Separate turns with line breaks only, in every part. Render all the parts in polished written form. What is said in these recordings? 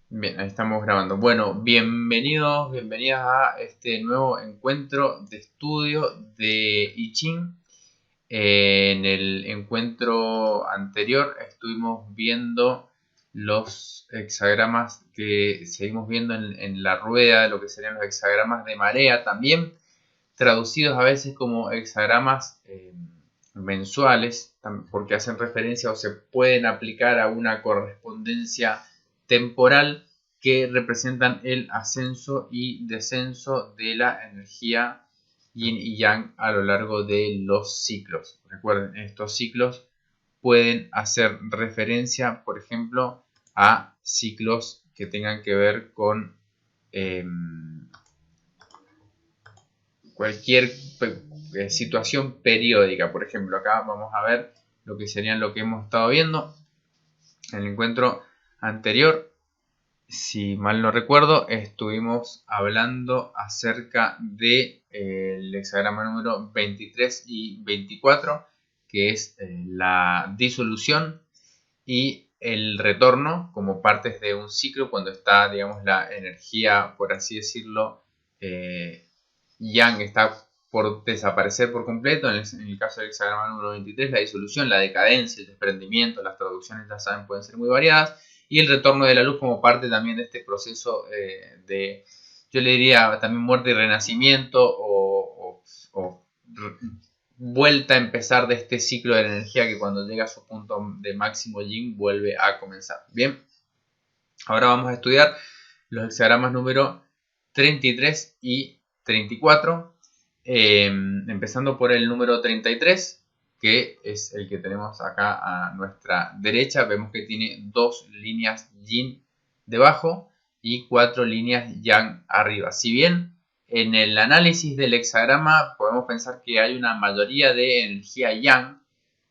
Bien, ahí estamos grabando. Bueno, bienvenidos, bienvenidas a este nuevo encuentro de estudio de I Ching. En el encuentro anterior estuvimos viendo los hexagramas que seguimos viendo en la rueda, lo que serían los hexagramas de marea, también traducidos a veces como hexagramas mensuales, porque hacen referencia o se pueden aplicar a una correspondencia temporal que representan el ascenso y descenso de la energía yin y yang a lo largo de los ciclos. Recuerden, estos ciclos pueden hacer referencia, por ejemplo, a ciclos que tengan que ver con eh, cualquier situación periódica. Por ejemplo, acá vamos a ver lo que serían lo que hemos estado viendo en el encuentro anterior. Si mal no recuerdo, estuvimos hablando acerca de el hexagrama número 23 y 24, que es la disolución y el retorno como partes de un ciclo cuando está, digamos, la energía, por así decirlo, yang está por desaparecer por completo. En el caso del hexagrama número 23, la disolución, la decadencia, el desprendimiento, las traducciones, ya saben, pueden ser muy variadas, y el retorno de la luz como parte también de este proceso de, yo le diría también muerte y renacimiento o vuelta a empezar de este ciclo de la energía que cuando llega a su punto de máximo yin vuelve a comenzar. Bien, ahora vamos a estudiar los hexagramas número 33 y 34, empezando por el número 33, que es el que tenemos acá a nuestra derecha. Vemos que tiene dos líneas yin debajo y cuatro líneas yang arriba. Si bien en el análisis del hexagrama podemos pensar que hay una mayoría de energía yang,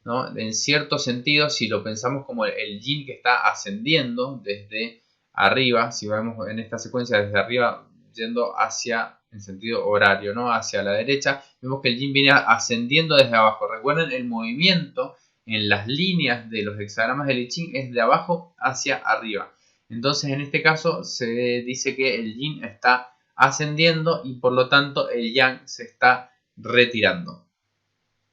¿no? En cierto sentido, si lo pensamos como el yin que está ascendiendo desde arriba, si vemos en esta secuencia desde arriba yendo hacia en sentido horario, ¿no? Hacia la derecha, vemos que el yin viene ascendiendo desde abajo. Recuerden, el movimiento en las líneas de los hexagramas del I Ching es de abajo hacia arriba. Entonces, en este caso se dice que el yin está ascendiendo y por lo tanto el yang se está retirando.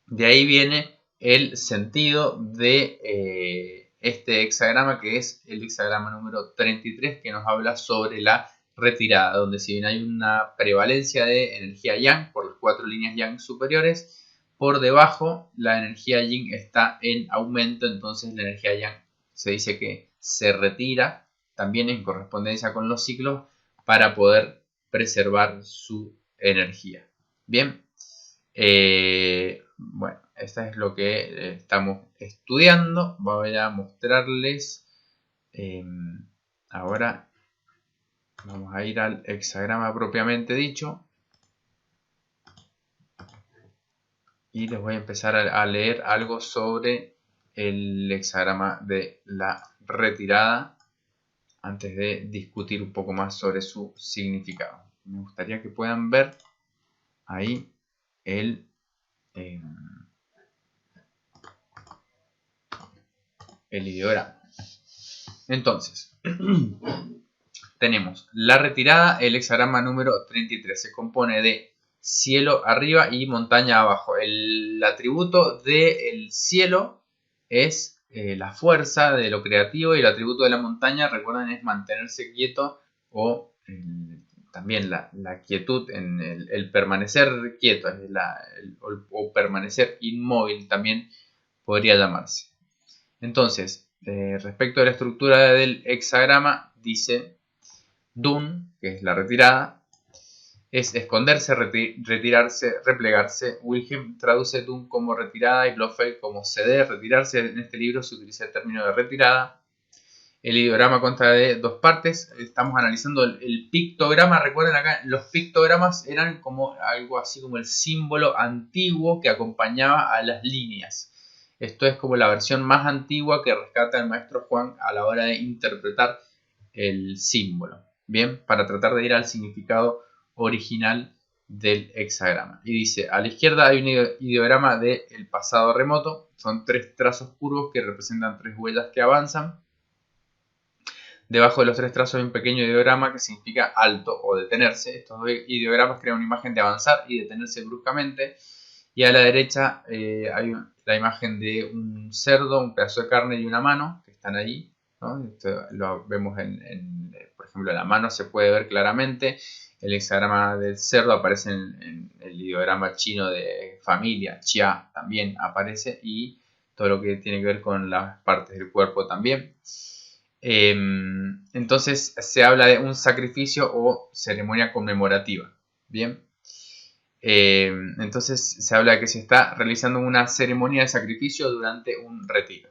De ahí viene el sentido de este hexagrama, que es el hexagrama número 33, que nos habla sobre la retirada, donde si bien hay una prevalencia de energía yang por las cuatro líneas yang superiores, por debajo la energía yin está en aumento, entonces la energía yang se dice que se retira también en correspondencia con los ciclos para poder preservar su energía. Bien, bueno, esto es lo que estamos estudiando. Voy a mostrarles. eh, Ahora vamos a ir al hexagrama propiamente dicho. Y les voy a empezar a leer algo sobre el hexagrama de la retirada antes de discutir un poco más sobre su significado. Me gustaría que puedan ver ahí el ideograma. Entonces, tenemos la retirada, el hexagrama número 33. Se compone de cielo arriba y montaña abajo. El atributo del cielo es la fuerza de lo creativo, y el atributo de la montaña, recuerden, es mantenerse quieto o también la quietud, en el permanecer quieto, o permanecer inmóvil también podría llamarse. Entonces, respecto a la estructura del hexagrama, dice Dun, que es la retirada, es esconderse, retirarse, replegarse. Wilhelm traduce Dun como retirada y Blofeld como ceder, retirarse. En este libro se utiliza el término de retirada. El ideograma consta de dos partes. Estamos analizando el pictograma. Recuerden, acá los pictogramas eran como algo así como el símbolo antiguo que acompañaba a las líneas. Esto es como la versión más antigua que rescata el maestro Juan a la hora de interpretar el símbolo. Bien, para tratar de ir al significado original del hexagrama. Y dice, a la izquierda hay un ideograma del pasado remoto. Son tres trazos curvos que representan tres huellas que avanzan. Debajo de los 3 trazos hay un pequeño ideograma que significa alto o detenerse. Estos dos ideogramas crean una imagen de avanzar y detenerse bruscamente. Y a la derecha hay la imagen de un cerdo, un pedazo de carne y una mano que están ahí, ¿no? Esto lo vemos por ejemplo, en la mano se puede ver claramente. El hexagrama del cerdo aparece en el ideograma chino de familia, Chia, también aparece, y todo lo que tiene que ver con las partes del cuerpo también. Entonces se habla de un sacrificio o ceremonia conmemorativa. Bien. Entonces se habla de que se está realizando una ceremonia de sacrificio durante un retiro.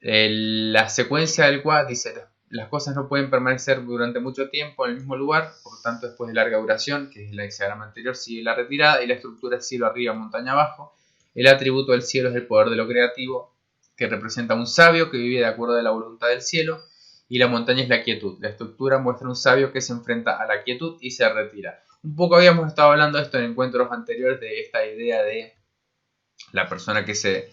La secuencia del Kwa dice: las cosas no pueden permanecer durante mucho tiempo en el mismo lugar, por tanto después de larga duración, que es el hexagrama anterior, sigue la retirada, y la estructura es cielo arriba, montaña abajo. El atributo del cielo es el poder de lo creativo, que representa a un sabio que vive de acuerdo a la voluntad del cielo, y la montaña es la quietud. La estructura muestra un sabio que se enfrenta a la quietud y se retira. Un poco habíamos estado hablando de esto en encuentros anteriores, de esta idea de la persona que se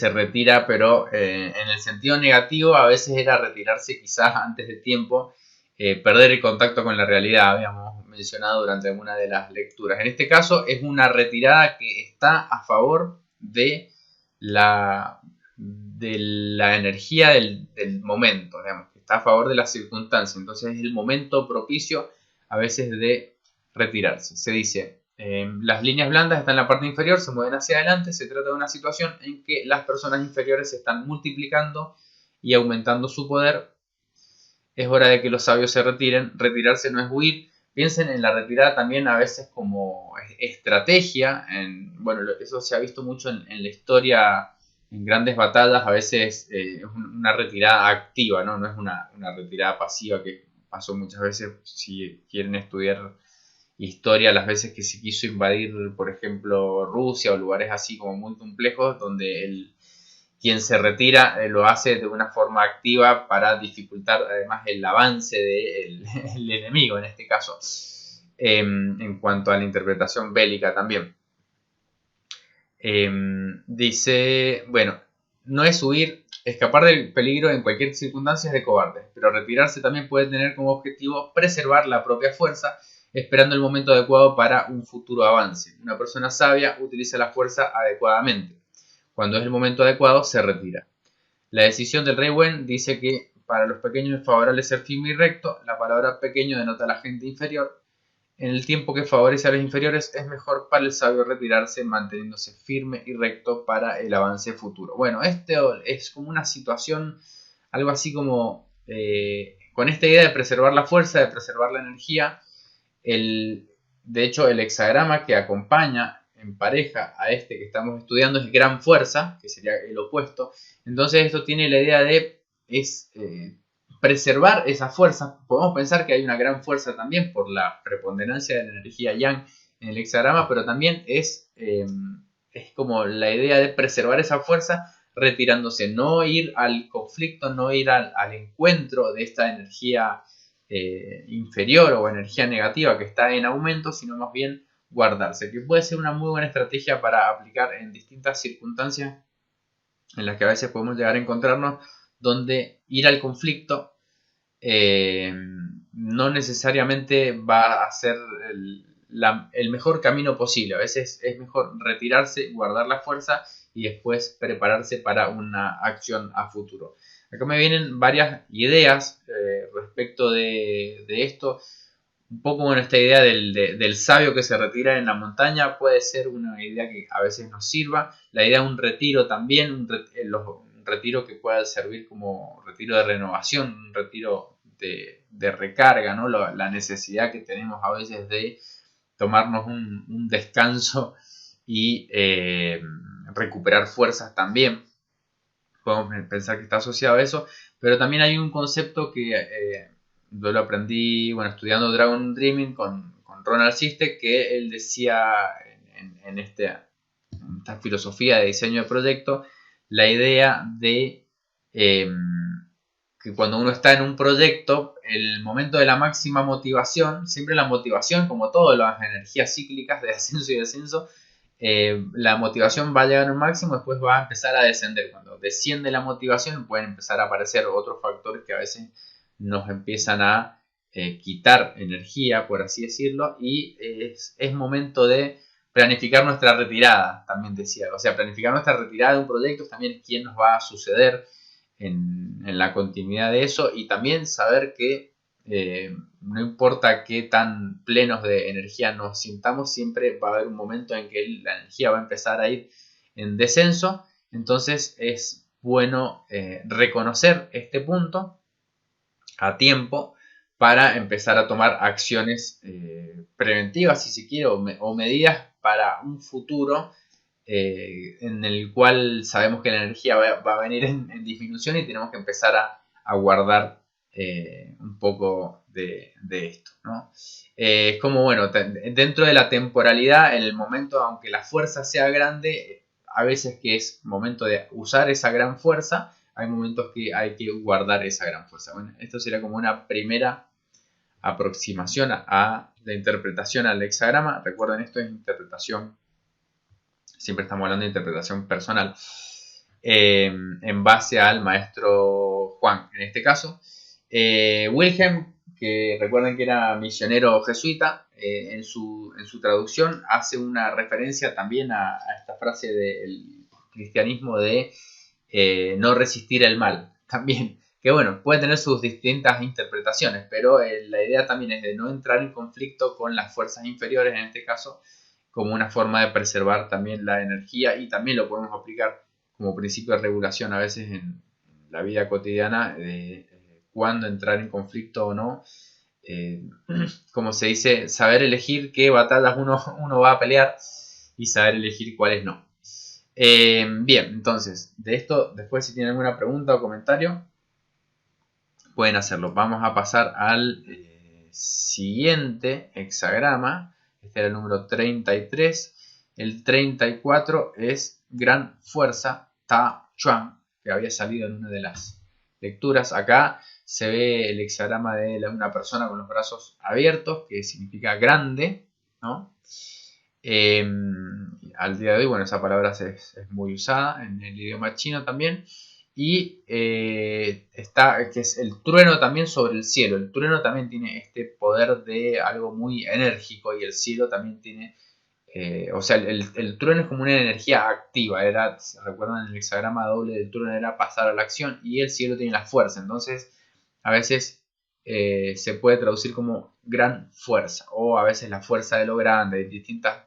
retira, pero en el sentido negativo a veces era retirarse quizás antes de tiempo, perder el contacto con la realidad, habíamos mencionado durante alguna de las lecturas. En este caso es una retirada que está a favor de la energía del momento, digamos, que está a favor de las circunstancias. Entonces es el momento propicio a veces de retirarse. Se dice: las líneas blandas están en la parte inferior, se mueven hacia adelante. Se trata de una situación en que las personas inferiores se están multiplicando y aumentando su poder. Es hora de que los sabios se retiren. Retirarse no es huir. Piensen en la retirada también a veces como estrategia. Bueno, eso se ha visto mucho en la historia, en grandes batallas. A veces es una retirada activa, ¿no? No es una retirada pasiva, que pasó muchas veces. Si quieren estudiar historia, las veces que se quiso invadir, por ejemplo, Rusia o lugares así como muy complejos, donde quien se retira lo hace de una forma activa para dificultar además el avance del enemigo, en este caso, en cuanto a la interpretación bélica también. Dice, bueno, no es huir, escapar del peligro en cualquier circunstancia es de cobarde, pero retirarse también puede tener como objetivo preservar la propia fuerza, esperando el momento adecuado para un futuro avance. Una persona sabia utiliza la fuerza adecuadamente. Cuando es el momento adecuado, se retira. La decisión del rey Wen dice que para los pequeños es favorable ser firme y recto. La palabra pequeño denota a la gente inferior. En el tiempo que favorece a los inferiores, es mejor para el sabio retirarse manteniéndose firme y recto para el avance futuro. Bueno, esto es como una situación, algo así como con esta idea de preservar la fuerza, de preservar la energía. De hecho, el hexagrama que acompaña en pareja a este que estamos estudiando es gran fuerza, que sería el opuesto. Entonces esto tiene la idea de preservar esa fuerza. Podemos pensar que hay una gran fuerza también por la preponderancia de la energía yang en el hexagrama, pero también es como la idea de preservar esa fuerza retirándose, no ir al conflicto, no ir al encuentro de esta energía inferior o energía negativa que está en aumento, sino más bien guardarse, que puede ser una muy buena estrategia para aplicar en distintas circunstancias en las que a veces podemos llegar a encontrarnos, donde ir al conflicto no necesariamente va a ser el mejor camino posible. A veces es mejor retirarse, guardar la fuerza y después prepararse para una acción a futuro. Acá me vienen varias ideas respecto de esto. Un poco con esta idea del sabio que se retira en la montaña puede ser una idea que a veces nos sirva. La idea de un retiro también, un retiro que pueda servir como retiro de renovación, un retiro de recarga, ¿no? La necesidad que tenemos a veces de tomarnos un descanso y recuperar fuerzas también. Podemos pensar que está asociado a eso, pero también hay un concepto que yo lo aprendí, bueno, estudiando Dragon Dreaming con Ronald Sistek, que él decía en esta filosofía de diseño de proyecto, la idea de que cuando uno está en un proyecto, el momento de la máxima motivación, siempre la motivación, como todas las energías cíclicas de ascenso y descenso, la motivación va a llegar a un máximo, después va a empezar a descender. Cuando desciende la motivación pueden empezar a aparecer otros factores que a veces nos empiezan a quitar energía, por así decirlo, y es momento de planificar nuestra retirada, también decía. O sea, planificar nuestra retirada de un proyecto, también quién nos va a suceder en la continuidad de eso, y también saber que no importa qué tan plenos de energía nos sintamos, siempre va a haber un momento en que la energía va a empezar a ir en descenso. Entonces es bueno reconocer este punto a tiempo para empezar a tomar acciones preventivas, si se quiere, o medidas para un futuro en el cual sabemos que la energía va a venir en disminución y tenemos que empezar a guardar un poco de esto, ¿no? Es como, bueno, dentro de la temporalidad, en el momento, aunque la fuerza sea grande, a veces que es momento de usar esa gran fuerza, hay momentos que hay que guardar esa gran fuerza. Bueno, esto sería como una primera aproximación a la interpretación al hexagrama. Recuerden, esto es interpretación, siempre estamos hablando de interpretación personal, en base al maestro Juan, en este caso. Wilhelm, que recuerden que era misionero jesuita, en su traducción hace una referencia también a esta frase del cristianismo de no resistir el mal, también, que bueno, puede tener sus distintas interpretaciones, pero la idea también es de no entrar en conflicto con las fuerzas inferiores, en este caso, como una forma de preservar también la energía, y también lo podemos aplicar como principio de regulación a veces en la vida cotidiana, de cuándo entrar en conflicto o no. Como se dice, saber elegir qué batallas uno va a pelear y saber elegir cuáles no. Bien, entonces, de esto, después si tienen alguna pregunta o comentario, pueden hacerlo. Vamos a pasar al siguiente hexagrama. Este era el número 33. El 34 es Gran Fuerza Ta Chuan, que había salido en una de las lecturas. Acá se ve el hexagrama de una persona con los brazos abiertos, que significa grande, ¿no? Al día de hoy, bueno, esa palabra es muy usada en el idioma chino también. Y está, que es el trueno también sobre el cielo. El trueno también tiene este poder de algo muy enérgico, y el cielo también tiene, o sea, el trueno es como una energía activa. Era, ¿se recuerdan? El hexagrama doble del trueno era pasar a la acción, y el cielo tiene la fuerza. Entonces, a veces se puede traducir como gran fuerza, o a veces la fuerza de lo grande, distintas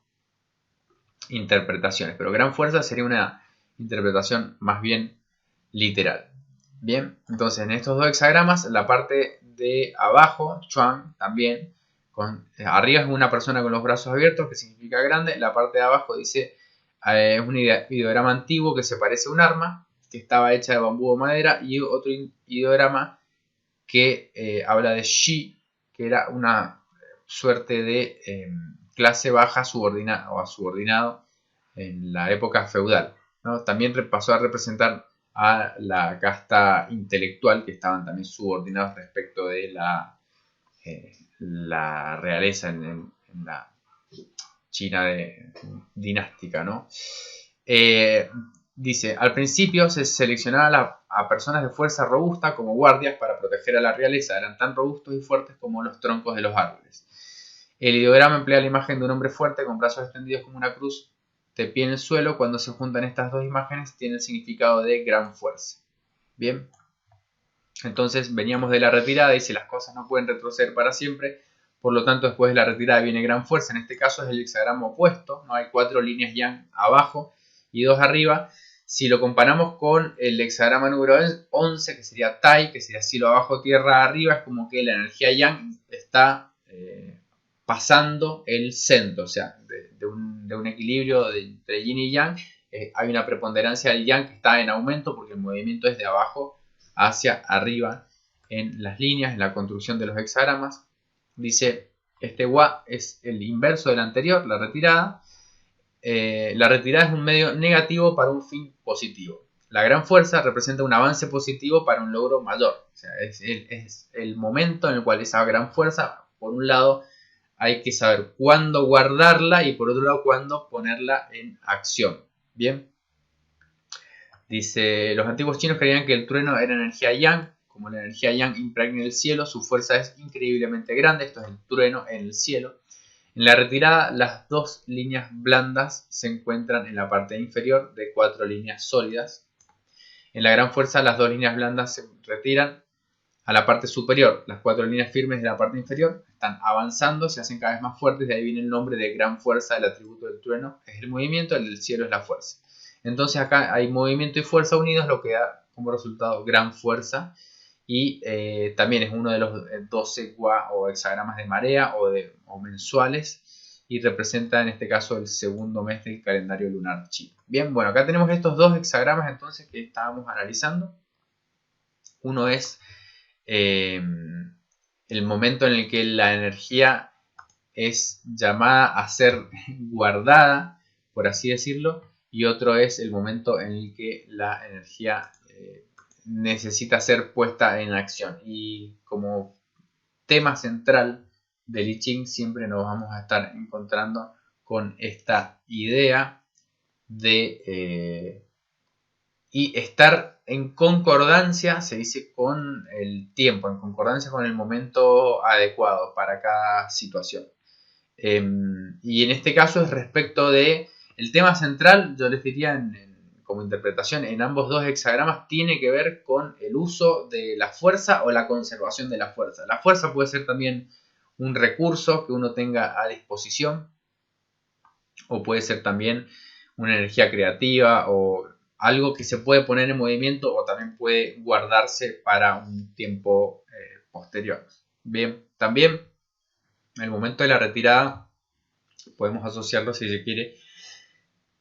interpretaciones, pero gran fuerza sería una interpretación más bien literal. Bien, entonces en estos dos hexagramas, la parte de abajo, Chuan, también, arriba es una persona con los brazos abiertos, que significa grande. La parte de abajo dice, es un ideograma antiguo que se parece a un arma, que estaba hecha de bambú o madera, y otro ideograma que habla de Shi, que era una suerte de clase baja subordinada o subordinado en la época feudal, ¿no? También pasó a representar a la casta intelectual, que estaban también subordinados respecto de la realeza en la China dinástica, ¿no? Dice, al principio se seleccionaba a personas de fuerza robusta como guardias para proteger a la realeza. Eran tan robustos y fuertes como los troncos de los árboles. El ideograma emplea la imagen de un hombre fuerte con brazos extendidos como una cruz de pie en el suelo. Cuando se juntan estas dos imágenes, tiene el significado de gran fuerza. Bien, entonces veníamos de la retirada, y si las cosas no pueden retroceder para siempre, por lo tanto después de la retirada viene gran fuerza. En este caso es el hexagrama opuesto, no hay 4 líneas yang abajo y 2 arriba. Si lo comparamos con el hexagrama número 11, que sería Tai, que sería cielo abajo, tierra arriba, es como que la energía yang está pasando el centro, o sea, de un equilibrio entre yin y yang. Hay una preponderancia del yang que está en aumento, porque el movimiento es de abajo hacia arriba en las líneas, en la construcción de los hexagramas. Dice, este Wa es el inverso del anterior, la retirada. La retirada es un medio negativo para un fin positivo. La gran fuerza representa un avance positivo para un logro mayor. O sea, es el momento en el cual esa gran fuerza, por un lado, hay que saber cuándo guardarla, y por otro lado, cuándo ponerla en acción. Bien. Dice, los antiguos chinos creían que el trueno era energía yang, como la energía yang impregna el cielo, su fuerza es increíblemente grande. Esto es el trueno en el cielo. En la retirada, las dos líneas blandas se encuentran en la parte inferior de 4 líneas sólidas. En la gran fuerza, las dos líneas blandas se retiran a la parte superior. Las 4 líneas firmes de la parte inferior están avanzando, se hacen cada vez más fuertes. De ahí viene el nombre de gran fuerza. El atributo del trueno es el movimiento, el del cielo es la fuerza. Entonces acá hay movimiento y fuerza unidos, lo que da como resultado gran fuerza. Y también es uno de los 12 gua o hexagramas de marea o mensuales. Y representa en este caso el segundo mes del calendario lunar chino. Bien, bueno, acá tenemos estos dos hexagramas entonces que estábamos analizando. Uno es el momento en el que la energía es llamada a ser guardada, por así decirlo, y otro es el momento en el que la energía necesita ser puesta en acción. Y como tema central del I Ching siempre nos vamos a estar encontrando con esta idea de y estar en concordancia, se dice, con el tiempo, en concordancia con el momento adecuado para cada situación. Y en este caso es respecto de el tema central, yo les diría como interpretación en ambos dos hexagramas, tiene que ver con el uso de la fuerza o la conservación de la fuerza. La fuerza puede ser también un recurso que uno tenga a disposición, o puede ser también una energía creativa o algo que se puede poner en movimiento o también puede guardarse para un tiempo posterior. Bien, también el momento de la retirada podemos asociarlo, si se quiere,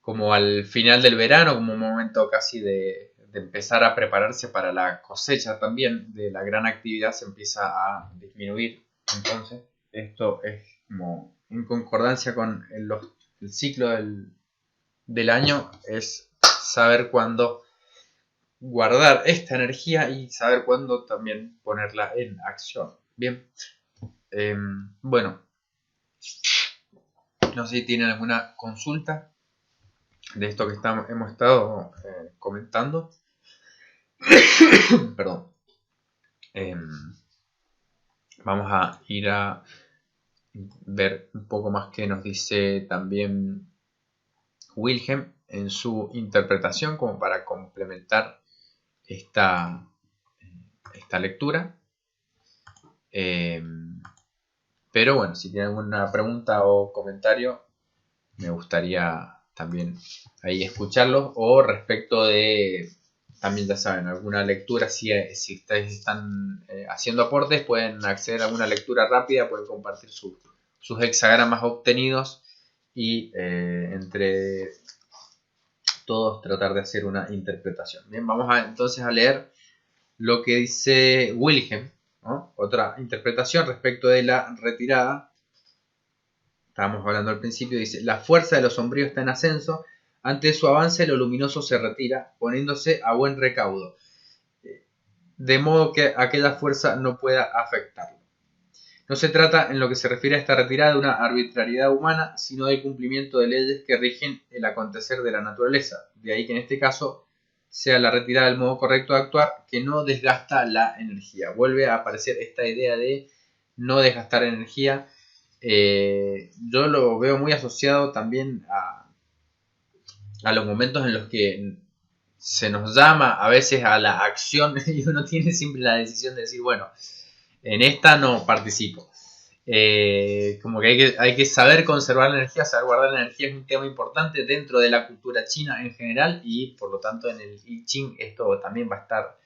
como al final del verano, como un momento casi de empezar a prepararse para la cosecha también, de la gran actividad se empieza a disminuir. Entonces, esto es como en concordancia con el ciclo del año, es saber cuándo guardar esta energía y saber cuándo también ponerla en acción. Bien, bueno, no sé si tienen alguna consulta de esto que hemos estado comentando. Perdón. Vamos a ir a ver un poco más qué nos dice también Wilhelm en su interpretación, como para complementar esta lectura. Pero bueno, si tienen alguna pregunta o comentario, me gustaría también ahí escucharlos. O respecto de, también ya saben, alguna lectura, si ustedes están haciendo aportes, pueden acceder a alguna lectura rápida, pueden compartir sus hexagramas obtenidos y entre todos tratar de hacer una interpretación. Bien, vamos entonces a leer lo que dice Wilhelm, ¿no? Otra interpretación respecto de la retirada. Estábamos hablando al principio, dice: la fuerza de los sombríos está en ascenso, ante su avance lo luminoso se retira, poniéndose a buen recaudo, de modo que aquella fuerza no pueda afectarlo. No se trata, en lo que se refiere a esta retirada, de una arbitrariedad humana, sino del cumplimiento de leyes que rigen el acontecer de la naturaleza. De ahí que en este caso sea la retirada del modo correcto de actuar, que no desgasta la energía. Vuelve a aparecer esta idea de no desgastar energía. Yo lo veo muy asociado también a los momentos en los que se nos llama a veces a la acción y uno tiene siempre la decisión de decir, bueno, en esta no participo. Como que hay que saber conservar la energía, saber guardar la energía es un tema importante dentro de la cultura china en general, y por lo tanto en el I Ching esto también va a estar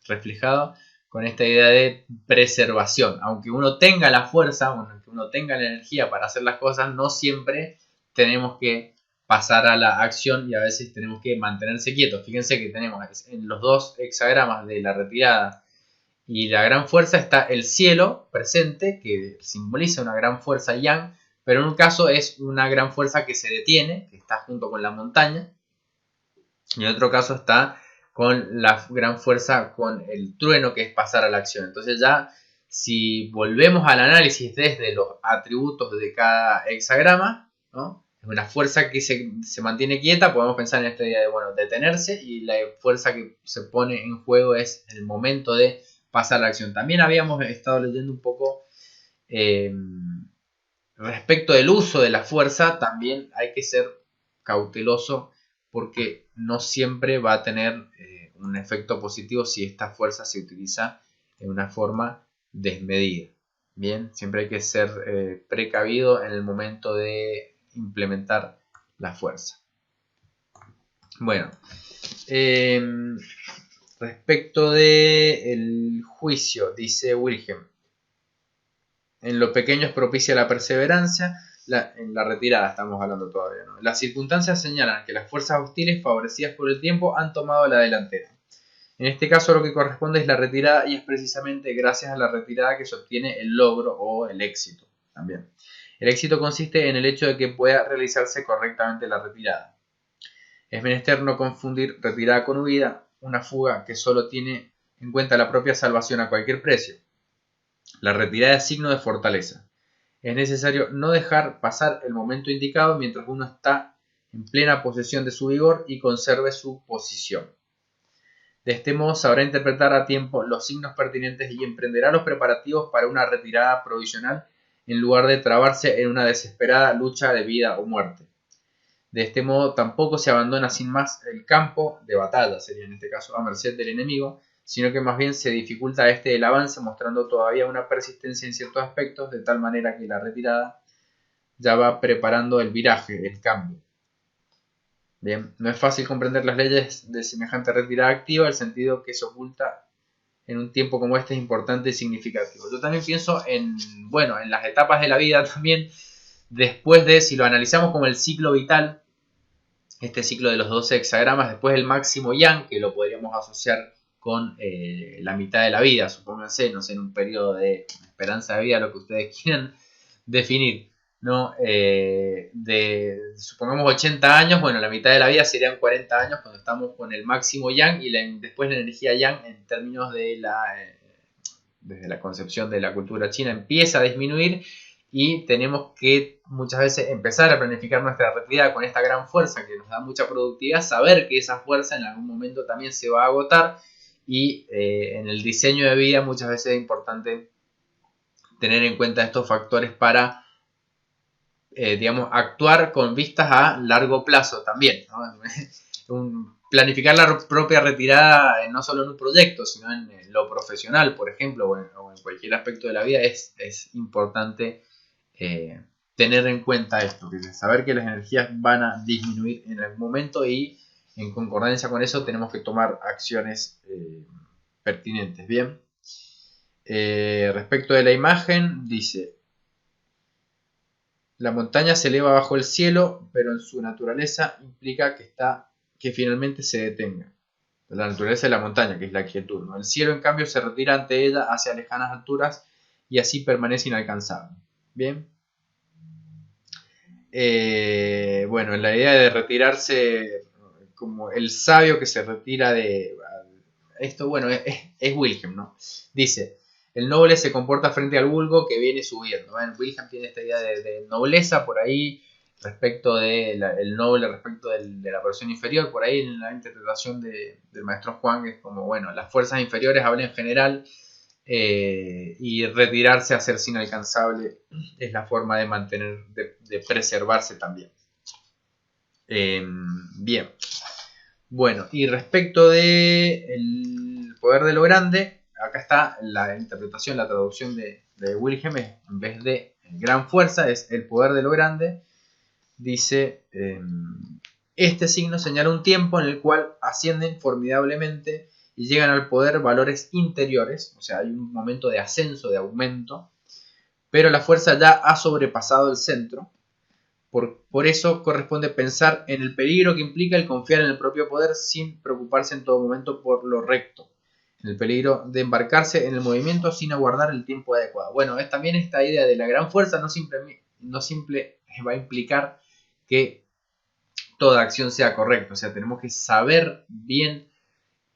reflejado con esta idea de preservación. Aunque uno tenga la fuerza, aunque uno tenga la energía para hacer las cosas, no siempre tenemos que pasar a la acción y a veces tenemos que mantenerse quietos. Fíjense que tenemos en los dos hexagramas de la retirada y la gran fuerza está el cielo presente, que simboliza una gran fuerza yang, pero en un caso es una gran fuerza que se detiene, que está junto con la montaña, y en otro caso está con la gran fuerza con el trueno, que es pasar a la acción. Entonces ya, si volvemos al análisis desde los atributos de cada hexagrama, ¿no? Es una fuerza que se mantiene quieta, podemos pensar en esta idea de, bueno, detenerse, y la fuerza que se pone en juego es el momento de pasar a la acción. También habíamos estado leyendo un poco respecto del uso de la fuerza. También hay que ser cauteloso porque no siempre va a tener un efecto positivo si esta fuerza se utiliza en una forma desmedida. Bien, siempre hay que ser precavido en el momento de implementar la fuerza. Bueno, respecto del juicio, dice Wilhelm, en lo pequeño es propicia la perseverancia, en la retirada estamos hablando todavía, ¿no? Las circunstancias señalan que las fuerzas hostiles favorecidas por el tiempo han tomado la delantera. En este caso lo que corresponde es la retirada y es precisamente gracias a la retirada que se obtiene el logro o el éxito también. El éxito consiste en el hecho de que pueda realizarse correctamente la retirada. Es menester no confundir retirada con huida, una fuga que solo tiene en cuenta la propia salvación a cualquier precio. La retirada es signo de fortaleza. Es necesario no dejar pasar el momento indicado mientras uno está en plena posesión de su vigor y conserve su posición. De este modo sabrá interpretar a tiempo los signos pertinentes y emprenderá los preparativos para una retirada provisional en lugar de trabarse en una desesperada lucha de vida o muerte. De este modo tampoco se abandona sin más el campo de batalla, sería en este caso a merced del enemigo, sino que más bien se dificulta a este el avance mostrando todavía una persistencia en ciertos aspectos, de tal manera que la retirada ya va preparando el viraje, el cambio. Bien, no es fácil comprender las leyes de semejante retirada activa, el sentido que se oculta en un tiempo como este es importante y significativo. Yo también pienso en las etapas de la vida también, después de, si lo analizamos como el ciclo vital, este ciclo de los 12 hexagramas, después el máximo yang, que lo podríamos asociar con la mitad de la vida, supónganse, no sé, en un periodo de esperanza de vida, lo que ustedes quieran definir, ¿no? Supongamos 80 años, bueno, la mitad de la vida serían 40 años cuando estamos con el máximo yang y después la energía yang en términos de desde la concepción de la cultura china empieza a disminuir y tenemos que muchas veces empezar a planificar nuestra retirada con esta gran fuerza que nos da mucha productividad, saber que esa fuerza en algún momento también se va a agotar y en el diseño de vida muchas veces es importante tener en cuenta estos factores para actuar con vistas a largo plazo también, ¿no? Planificar la propia retirada no solo en un proyecto, sino en lo profesional, por ejemplo, o en cualquier aspecto de la vida, es importante tener en cuenta esto, que es saber que las energías van a disminuir en algún momento y en concordancia con eso tenemos que tomar acciones pertinentes. Bien, respecto de la imagen, dice: la montaña se eleva bajo el cielo, pero en su naturaleza implica que finalmente se detenga. La naturaleza de la montaña, que es la quietud, ¿no? El cielo, en cambio, se retira ante ella hacia lejanas alturas y así permanece inalcanzable. Bien. La idea de retirarse como el sabio que se retira de... Esto, es Wilhelm, ¿no? Dice: el noble se comporta frente al vulgo que viene subiendo. Wilhelm tiene esta idea de nobleza por ahí, respecto del noble, respecto de la persona inferior. Por ahí en la interpretación del maestro Juan es como, las fuerzas inferiores hablan en general y retirarse a hacerse inalcanzable es la forma de mantener, de preservarse también. Bien. Bueno, y respecto del poder de lo grande, acá está la interpretación, la traducción de Wilhelm, en vez de gran fuerza, es el poder de lo grande. Dice, este signo señala un tiempo en el cual ascienden formidablemente y llegan al poder valores interiores, o sea, hay un momento de ascenso, de aumento, pero la fuerza ya ha sobrepasado el centro. Por eso corresponde pensar en el peligro que implica el confiar en el propio poder sin preocuparse en todo momento por lo recto, en el peligro de embarcarse en el movimiento sin aguardar el tiempo adecuado. Es también esta idea de la gran fuerza no simple va a implicar que toda acción sea correcta, o sea, tenemos que saber bien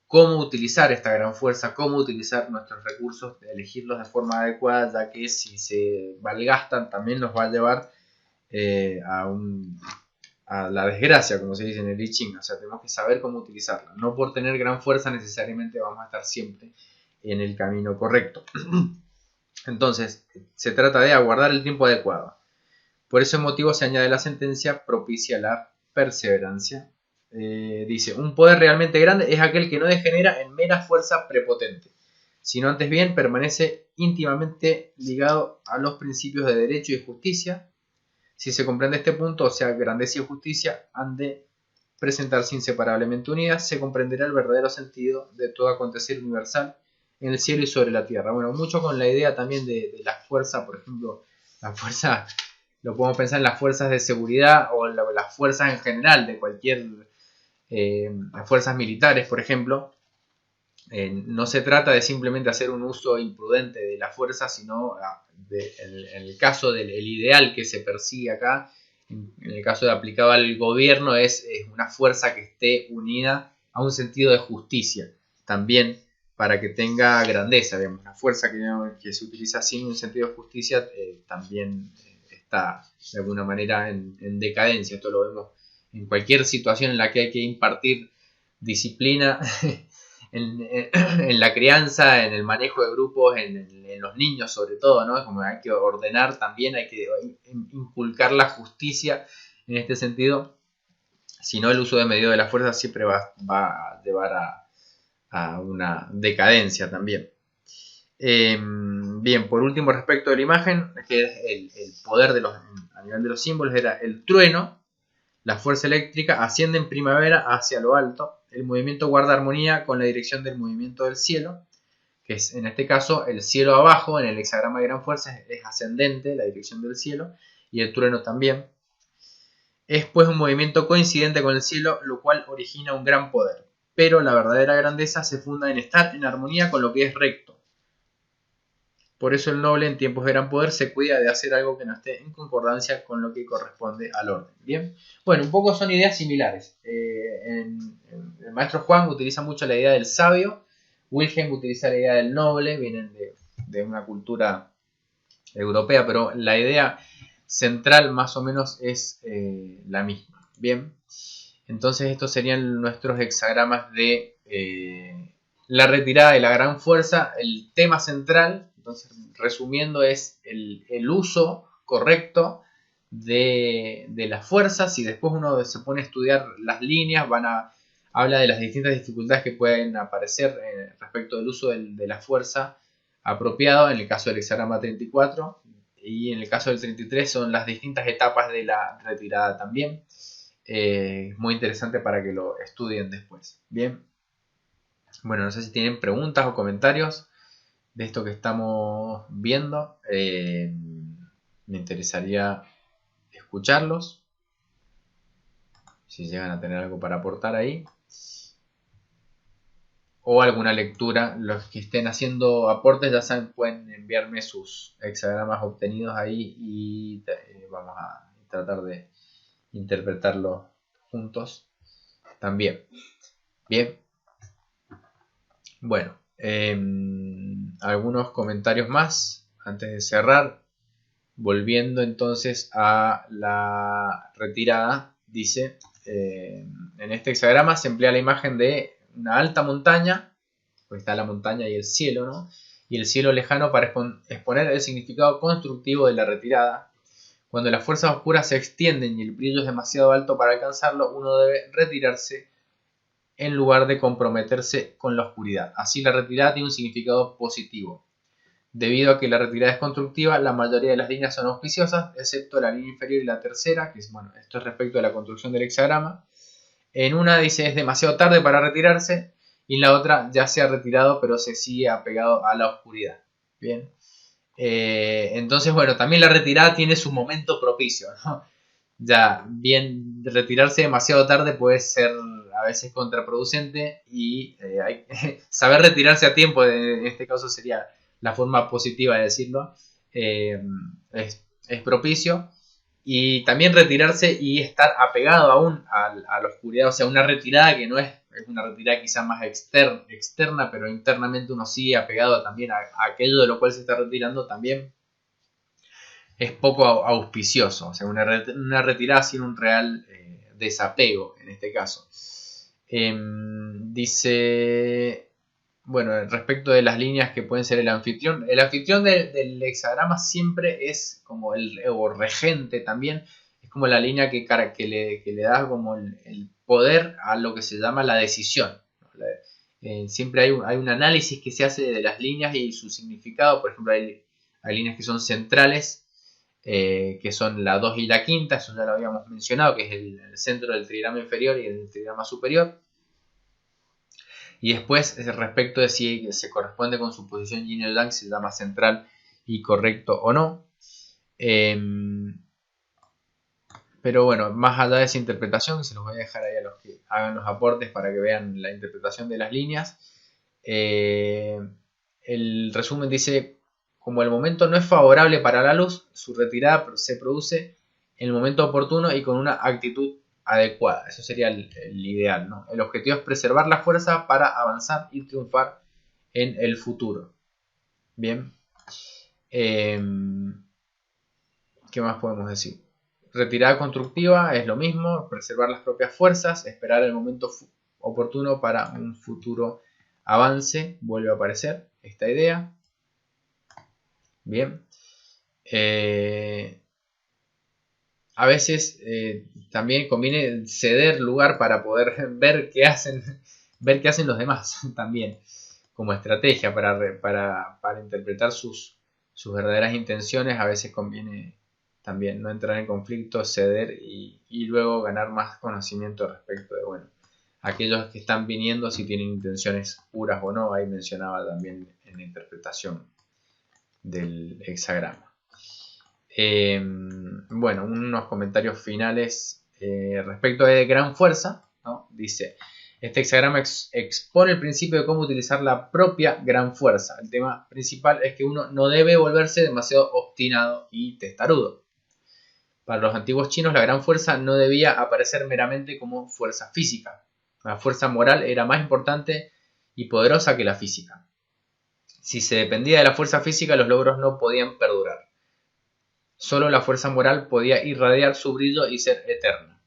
cómo utilizar esta gran fuerza, cómo utilizar nuestros recursos, elegirlos de forma adecuada, ya que si se malgastan también nos va a llevar a la desgracia, como se dice en el I Ching. O sea, tenemos que saber cómo utilizarla. No por tener gran fuerza necesariamente vamos a estar siempre en el camino correcto. Entonces, se trata de aguardar el tiempo adecuado. Por ese motivo se añade la sentencia propicia la perseverancia. Dice, un poder realmente grande es aquel que no degenera en mera fuerza prepotente, sino antes bien permanece íntimamente ligado a los principios de derecho y justicia. Si se comprende este punto, o sea, grandeza y justicia han de presentarse inseparablemente unidas, se comprenderá el verdadero sentido de todo acontecer universal en el cielo y sobre la tierra. Bueno, mucho con la idea también de la fuerza, por ejemplo, la fuerza, lo podemos pensar en las fuerzas de seguridad o las fuerzas en general de cualquier, las fuerzas militares, por ejemplo. No se trata de simplemente hacer un uso imprudente de la fuerza, sino en el caso del ideal que se persigue acá, en el caso de aplicado al gobierno, es una fuerza que esté unida a un sentido de justicia, también para que tenga grandeza. Digamos, la fuerza que se utiliza sin un sentido de justicia también está de alguna manera en decadencia. Esto lo vemos en cualquier situación en la que hay que impartir disciplina. En la crianza, en el manejo de grupos, en los niños sobre todo, ¿no? Como hay que ordenar también, hay que inculcar la justicia en este sentido. Si no, el uso de medios de la fuerza siempre va a llevar a una decadencia también. Bien, por último, respecto de la imagen, que es el poder a nivel de los símbolos, era el trueno. La fuerza eléctrica asciende en primavera hacia lo alto. El movimiento guarda armonía con la dirección del movimiento del cielo, que es en este caso el cielo abajo, en el hexagrama de gran fuerza es ascendente, la dirección del cielo, y el trueno también. Es pues un movimiento coincidente con el cielo, lo cual origina un gran poder. Pero la verdadera grandeza se funda en estar en armonía con lo que es recto. Por eso el noble en tiempos de gran poder se cuida de hacer algo que no esté en concordancia con lo que corresponde al orden. Bien, bueno, un poco son ideas similares. El maestro Juan utiliza mucho la idea del sabio, Wilhelm utiliza la idea del noble, vienen de una cultura europea, pero la idea central más o menos es la misma. Bien, entonces estos serían nuestros hexagramas de la retirada de la gran fuerza, el tema central. Entonces, resumiendo, es el uso correcto de las fuerzas. Si después uno se pone a estudiar las líneas, habla de las distintas dificultades que pueden aparecer respecto del uso de la fuerza apropiado, en el caso del hexagrama 34, y en el caso del 33 son las distintas etapas de la retirada también. Es muy interesante para que lo estudien después. Bien, bueno, no sé si tienen preguntas o comentarios de esto que estamos viendo. Me interesaría escucharlos, si llegan a tener algo para aportar ahí, o alguna lectura. Los que estén haciendo aportes, ya saben, pueden enviarme sus hexagramas obtenidos ahí y vamos a tratar de interpretarlo juntos también. Bien, bueno, algunos comentarios más antes de cerrar. Volviendo entonces a la retirada, dice, en este hexagrama se emplea la imagen de una alta montaña, pues está la montaña y el cielo, ¿no? Y el cielo lejano para exponer el significado constructivo de la retirada. Cuando las fuerzas oscuras se extienden y el brillo es demasiado alto para alcanzarlo, uno debe retirarse en lugar de comprometerse con la oscuridad. Así la retirada tiene un significado positivo. Debido a que la retirada es constructiva, la mayoría de las líneas son auspiciosas, excepto la línea inferior y la tercera, que es, bueno, esto es respecto a la construcción del hexagrama. En una dice es demasiado tarde para retirarse, y en la otra ya se ha retirado, pero se sigue apegado a la oscuridad. Bien. Entonces, bueno, también la retirada tiene su momento propicio, ¿no? Ya, bien, retirarse demasiado tarde puede ser a veces contraproducente y saber retirarse a tiempo, en este caso sería la forma positiva de decirlo, es propicio. Y también retirarse y estar apegado aún a la oscuridad, o sea, una retirada que no es una retirada quizá más externa, pero internamente uno sigue apegado también a aquello de lo cual se está retirando, también es poco auspicioso, o sea, una retirada sin un real desapego en este caso. Dice, bueno, respecto de las líneas que pueden ser el anfitrión del hexagrama siempre es como o regente también, es como la línea que le da como el poder a lo que se llama la decisión. Siempre hay un análisis que se hace de las líneas y su significado. Por ejemplo, hay líneas que son centrales, que son la 2 y la quinta, eso ya lo habíamos mencionado, que es el centro del trigrama inferior y el trigrama superior. Y después, respecto de si se corresponde con su posición yin o yang, se llama central y correcto o no. Pero bueno, más allá de esa interpretación, se los voy a dejar ahí a los que hagan los aportes para que vean la interpretación de las líneas. El resumen dice: como el momento no es favorable para la luz, su retirada se produce en el momento oportuno y con una actitud adecuada. Eso sería el ideal, ¿no? El objetivo es preservar la fuerza para avanzar y triunfar en el futuro. Bien. ¿Qué más podemos decir? Retirada constructiva es lo mismo, preservar las propias fuerzas, esperar el momento oportuno para un futuro avance. Vuelve a aparecer esta idea. Bien. A veces también conviene ceder lugar para poder ver qué hacen los demás también, como estrategia para interpretar sus verdaderas intenciones. A veces conviene también no entrar en conflicto, ceder y luego ganar más conocimiento respecto de, bueno, aquellos que están viniendo, si tienen intenciones puras o no. Ahí mencionaba también en la interpretación del hexagrama. Bueno, unos comentarios finales respecto de gran fuerza, ¿no? Dice: este hexagrama expone el principio de cómo utilizar la propia gran fuerza. El tema principal es que uno no debe volverse demasiado obstinado y testarudo. Para los antiguos chinos, la gran fuerza no debía aparecer meramente como fuerza física. La fuerza moral era más importante y poderosa que la física. Si se dependía de la fuerza física, los logros no podían perdurar. Solo la fuerza moral podía irradiar su brillo y ser eterna.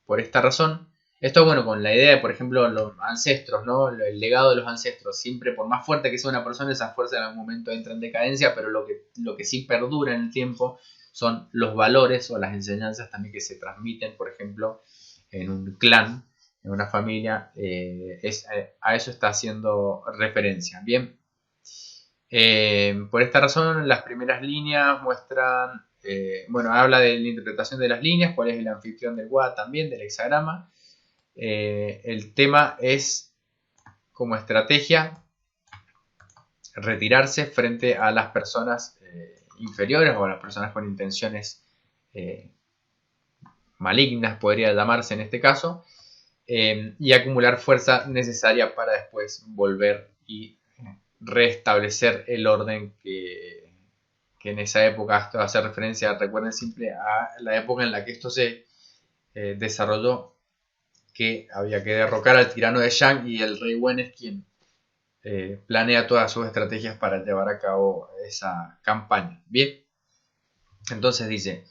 Por esta razón, esto es bueno con la idea de, por ejemplo, los ancestros, ¿no? El legado de los ancestros. Siempre, por más fuerte que sea una persona, esa fuerza en algún momento entra en decadencia, pero lo que sí perdura en el tiempo son los valores o las enseñanzas también que se transmiten, por ejemplo, en un clan, en una familia. A eso está haciendo referencia. Bien. Por esta razón, las primeras líneas muestran, bueno, habla de la interpretación de las líneas, cuál es el anfitrión del Wa también, del hexagrama. El tema es, como estrategia, retirarse frente a las personas inferiores o a las personas con intenciones malignas, podría llamarse en este caso, y acumular fuerza necesaria para después volver y restablecer el orden que en esa época, esto hace referencia, recuerden siempre, a la época en la que esto se desarrolló, que había que derrocar al tirano de Shang, y el rey Wen es quien planea todas sus estrategias para llevar a cabo esa campaña. Bien, entonces dice: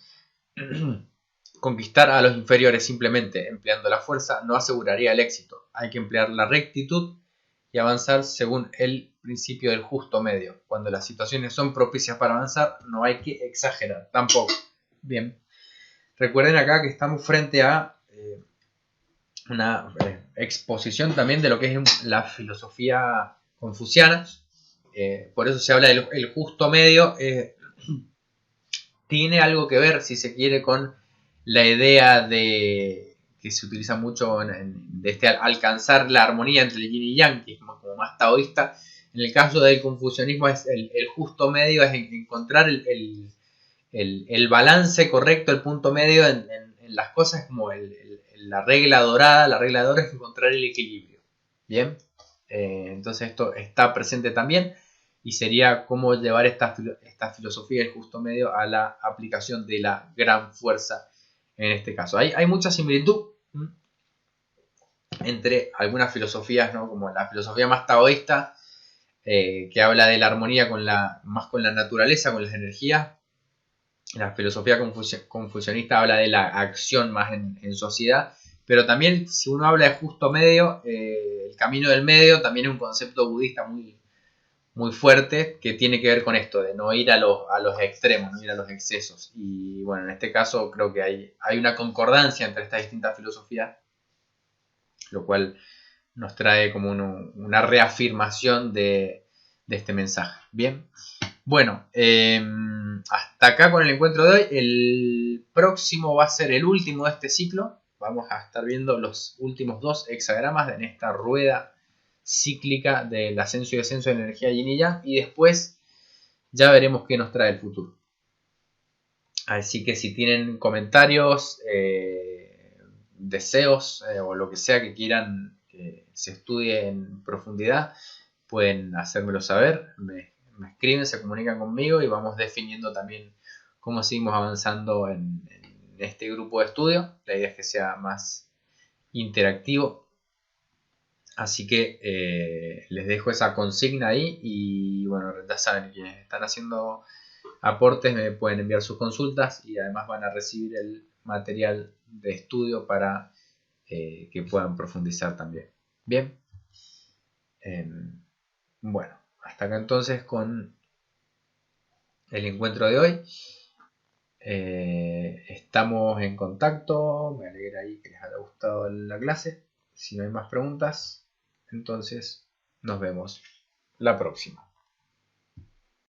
conquistar a los inferiores simplemente empleando la fuerza no aseguraría el éxito. Hay que emplear la rectitud y avanzar según el principio del justo medio. Cuando las situaciones son propicias para avanzar, no hay que exagerar tampoco. Bien, recuerden acá que estamos frente a una exposición también de lo que es la filosofía confuciana. Por eso se habla del justo medio. Tiene algo que ver, si se quiere, con la idea de que se utiliza mucho de alcanzar la armonía entre el yin y yang, que es como más taoísta. En el caso del confucianismo, es el justo medio, es encontrar el balance correcto, el punto medio en las cosas, como la regla dorada. La regla de oro es encontrar el equilibrio. Bien, entonces esto está presente también, y sería cómo llevar esta filosofía del justo medio a la aplicación de la gran fuerza en este caso. Hay mucha similitud entre algunas filosofías, ¿no? Como la filosofía más taoísta, que habla de la armonía más con la naturaleza, con las energías. La filosofía confucianista habla de la acción más en sociedad, Pero también, si uno habla de justo medio, el camino del medio también es un concepto budista muy fuerte que tiene que ver con esto, de no ir a los extremos, no ir a los excesos. Y bueno, en este caso creo que hay una concordancia entre estas distintas filosofías, lo cual nos trae como una reafirmación de este mensaje. Bien, bueno, hasta acá con el encuentro de hoy. El próximo va a ser el último de este ciclo. Vamos a estar viendo los últimos 2 hexagramas en esta rueda cíclica del ascenso y descenso de la energía yin y yang. Y después ya veremos qué nos trae el futuro. Así que si tienen comentarios, deseos o lo que sea que quieran que se estudie en profundidad, pueden hacérmelo saber, me escriben, se comunican conmigo y vamos definiendo también cómo seguimos avanzando en este grupo de estudio. La idea es que sea más interactivo. Así que les dejo esa consigna ahí y bueno, ya saben, quienes están haciendo aportes me pueden enviar sus consultas y además van a recibir el material de estudio para que puedan profundizar también. Bien. Bueno, hasta acá entonces con el encuentro de hoy. Estamos en contacto. Me alegra ahí que les haya gustado la clase. Si no hay más preguntas, entonces nos vemos la próxima.